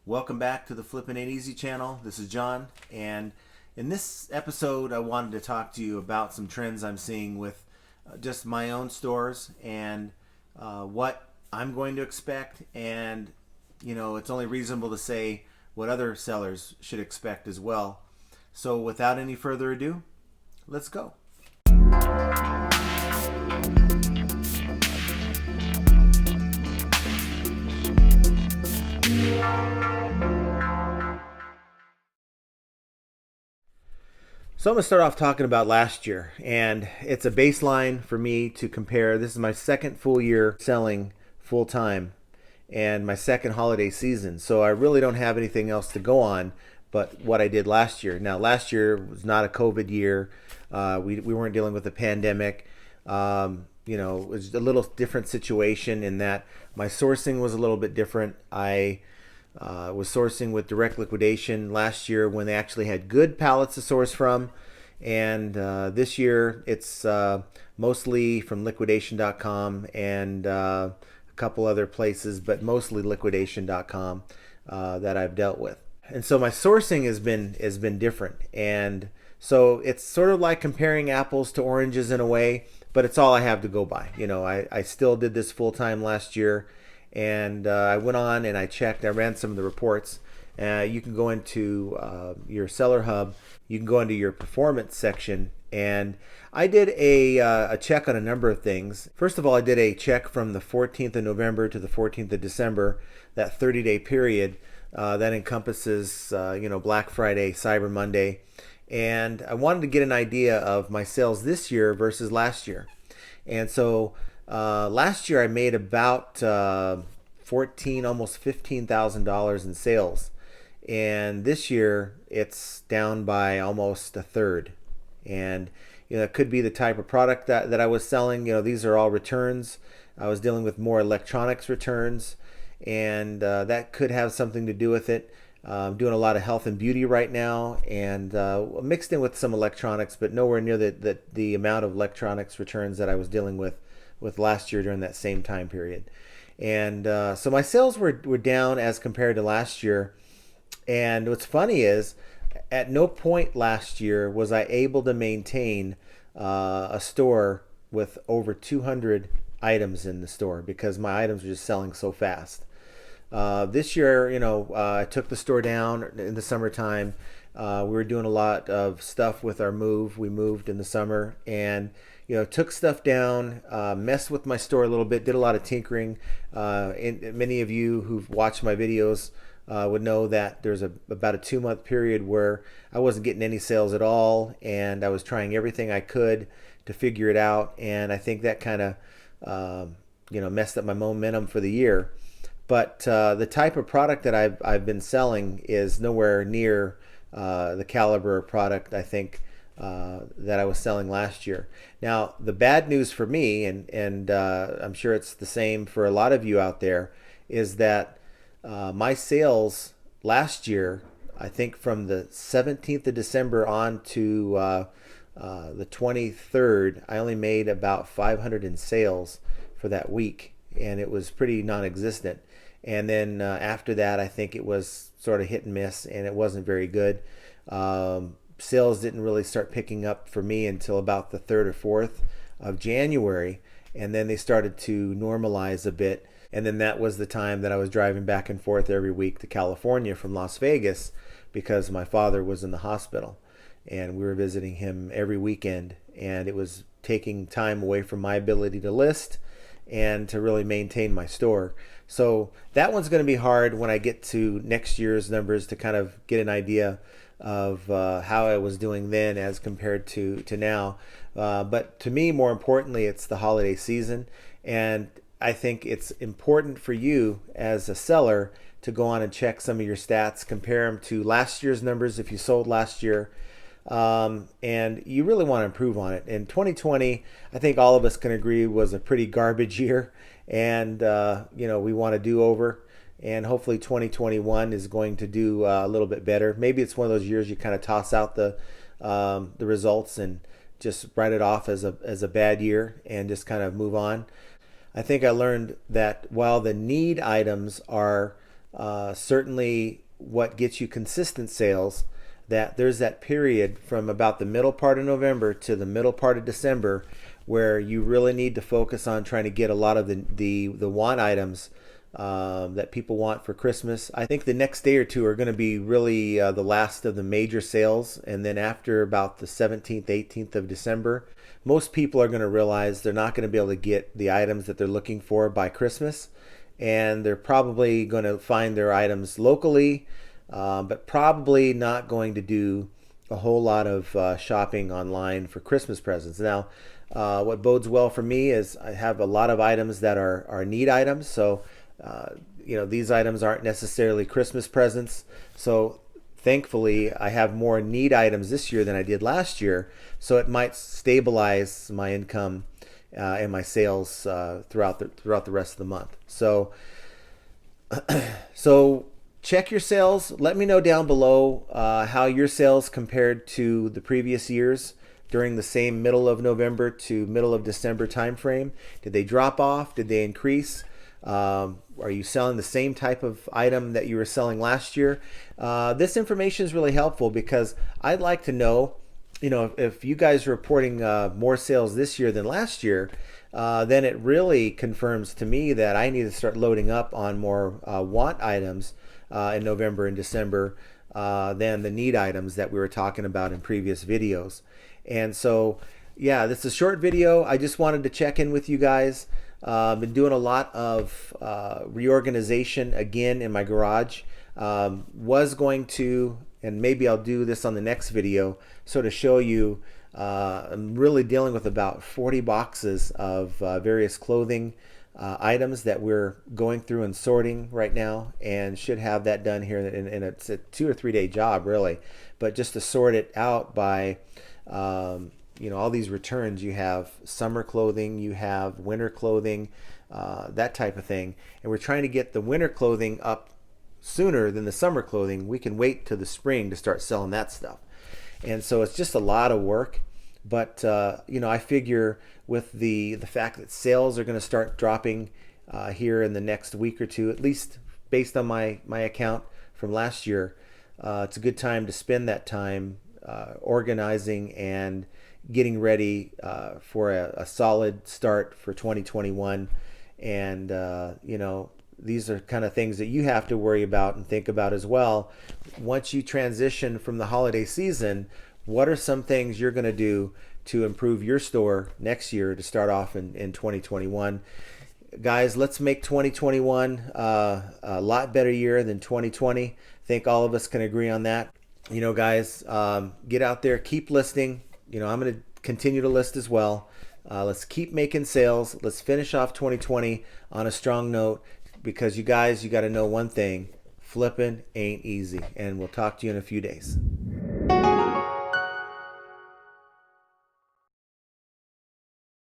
Welcome back to the Flippin' Ain't Easy channel. This is John, and in this episode I wanted to talk to you about some trends I'm seeing with just my own stores and what I'm going to expect, and it's only reasonable to say what other sellers should expect as well. So without any further ado, let's go. So I'm going to start off talking about last year, and it's a baseline for me to compare. This is my second full year selling full time and my second holiday season. So I really don't have anything else to go on but what I did last year. Now, last year was not a COVID year. We weren't dealing with a pandemic. It was a little different situation in that my sourcing was a little bit different. I was sourcing with direct liquidation last year when they actually had good pallets to source from, and this year it's mostly from liquidation.com and a couple other places, but mostly liquidation.com that I've dealt with. And so my sourcing has been different, and so it's sort of like comparing apples to oranges in a way, but it's all I have to go by. I still did this full time last year. And I went on and I checked. I ran some of the reports. You can go into your seller hub. You can go into your performance section. And I did a check on a number of things. First of all, I did a check from the 14th of November to the 14th of December, that 30-day period that encompasses Black Friday, Cyber Monday. And I wanted to get an idea of my sales this year versus last year. And so last year I made about almost $15,000 in sales, and this year it's down by almost a third. And it could be the type of product that I was selling. These are all returns. I was dealing with more electronics returns, and that could have something to do with it. I'm doing a lot of health and beauty right now, and mixed in with some electronics, but nowhere near the amount of electronics returns that I was dealing with last year during that same time period. And so my sales were down as compared to last year. And what's funny is, at no point last year was I able to maintain a store with over 200 items in the store, because my items were just selling so fast. This year, I took the store down in the summertime. We were doing a lot of stuff with our move. We moved in the summer, and took stuff down, messed with my store a little bit, did a lot of tinkering. And many of you who've watched my videos would know that there's about a 2-month period where I wasn't getting any sales at all, and I was trying everything I could to figure it out. And I think that kind of messed up my momentum for the year. But the type of product that I've been selling is nowhere near the caliber of product, I think, that I was selling last year. Now, the bad news for me, and I'm sure it's the same for a lot of you out there, is that my sales last year, I think from the 17th of December on to the 23rd, I only made about 500 in sales for that week, and it was pretty non-existent. And then after that, I think it was sort of hit and miss, and it wasn't very good. Sales didn't really start picking up for me until about the 3rd or 4th of January, and then they started to normalize a bit. And then that was the time that I was driving back and forth every week to California from Las Vegas, because my father was in the hospital, and we were visiting him every weekend, and it was taking time away from my ability to list and to really maintain my store. So that one's going to be hard when I get to next year's numbers to kind of get an idea of how I was doing then as compared to now. But to me, more importantly, it's the holiday season. And I think it's important for you as a seller to go on and check some of your stats, compare them to last year's numbers if you sold last year. And you really want to improve on it. In 2020, I think all of us can agree, was a pretty garbage year. And, we want to do over. And hopefully 2021 is going to do a little bit better. Maybe it's one of those years you kind of toss out the results and just write it off as a bad year and just kind of move on. I think I learned that while the need items are certainly what gets you consistent sales, that there's that period from about the middle part of November to the middle part of December where you really need to focus on trying to get a lot of the want items that people want for Christmas. I think the next day or two are going to be really the last of the major sales. And then after about the 17th, 18th of December, most people are going to realize they're not going to be able to get the items that they're looking for by Christmas. And they're probably going to find their items locally, but probably not going to do a whole lot of shopping online for Christmas presents. Now, what bodes well for me is I have a lot of items that are need items. So, these items aren't necessarily Christmas presents. So thankfully, I have more need items this year than I did last year. So it might stabilize my income and my sales throughout the rest of the month. So check your sales. Let me know down below how your sales compared to the previous years during the same middle of November to middle of December timeframe. Did they drop off? Did they increase? Are you selling the same type of item that you were selling last year? This information is really helpful because I'd like to know, if you guys are reporting more sales this year than last year, then it really confirms to me that I need to start loading up on more want items in November and December than the need items that we were talking about in previous videos. And so, yeah, this is a short video. I just wanted to check in with you guys. Been doing a lot of reorganization again in my garage. Was going to, and maybe I'll do this on the next video, so to show you, I'm really dealing with about 40 boxes of various clothing items that we're going through and sorting right now, and should have that done here. And it's a 2 or 3 day job really, but just to sort it out by all these returns. You have summer clothing, you have winter clothing, that type of thing. And we're trying to get the winter clothing up sooner than the summer clothing. We can wait till the spring to start selling that stuff. And so it's just a lot of work. But, I figure with the fact that sales are going to start dropping here in the next week or two, at least based on my account from last year, it's a good time to spend that time organizing and getting ready for a solid start for 2021. And these are kind of things that you have to worry about and think about as well. Once you transition from the holiday season, what are some things you're going to do to improve your store next year to start off in 2021? Guys, let's make 2021 a lot better year than 2020. I think all of us can agree on that. Guys, get out there, keep listing. I'm going to continue to list as well. Let's keep making sales. Let's finish off 2020 on a strong note, because you got to know one thing: flipping ain't easy. And we'll talk to you in a few days.